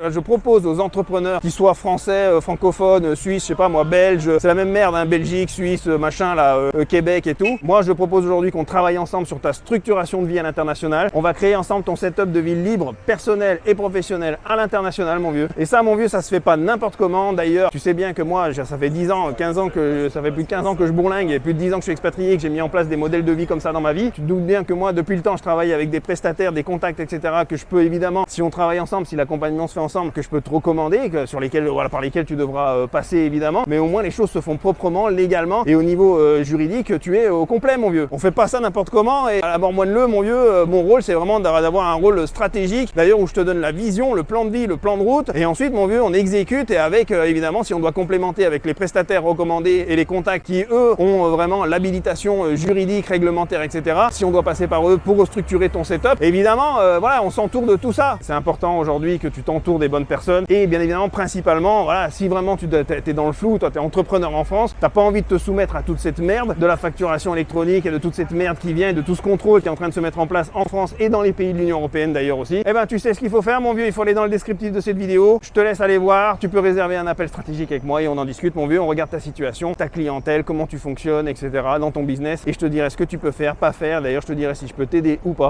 je propose aux entrepreneurs, qu'ils soient français, francophones, suisses, je sais pas moi, belges, c'est la même merde, hein, Belgique, Suisse, machin là, Québec et tout. Moi, je propose aujourd'hui qu'on travaille ensemble sur ta structuration de vie à l'international. On va créer ensemble ton setup de vie libre, personnel et professionnel à l'international, mon vieux. Et ça, mon vieux, ça se fait pas n'importe comment. D'ailleurs, tu sais bien que moi, ça fait 10 ans, 15 ans que, ça fait plus de 15 ans que je bourlingue et plus de 10 ans que je suis expatrié, que j'ai mis en place des modèles de vie comme ça dans ma vie. Tu te doutes bien que moi, depuis le temps, je travaille avec des prestataires, des contacts, etc. que je peux évidemment, si on travaille ensemble, si l'accompagnement se fait ensemble, que je peux te recommander, sur lesquels, voilà, par lesquels tu devras passer évidemment. Mais au moins, les choses se font proprement, légalement et au niveau juridique, tu es au complet, mon vieux. On fait pas ça n'importe comment et à la mort moine-le, mon vieux, mon rôle, c'est vraiment d'avoir un rôle stratégique, d'ailleurs, où je te donne la vision, le plan de vie, le plan de route et ensuite, mon vieux, on exécute et avec, évidemment, si on doit complémenter avec les prestataires recommandés et les contacts qui, eux, ont vraiment l'habilitation juridique, réglementaire, etc. Si on doit passer par eux pour restructurer ton setup, évidemment, voilà, on s'entoure de tout ça. C'est important aujourd'hui que tu t'entoures des bonnes personnes et bien évidemment, principalement, voilà, si vraiment tu es dans le flou, toi tu es entrepreneur en France, t'as pas envie de te soumettre à toute cette merde de la facturation électronique et de toute cette merde qui vient et de tout ce contrôle qui est en train de se mettre en place en France et dans les pays de l'Union européenne d'ailleurs aussi, eh ben tu sais ce qu'il faut faire, mon vieux, il faut aller dans le descriptif de cette vidéo, je te laisse aller voir, tu peux réserver un appel stratégique avec moi et on en discute, mon vieux, on regarde ta situation, ta clientèle, comment tu fonctionnes, etc. dans ton business et je te dirai ce que tu peux faire, pas faire, d'ailleurs je te dirai si je peux t'aider ou pas.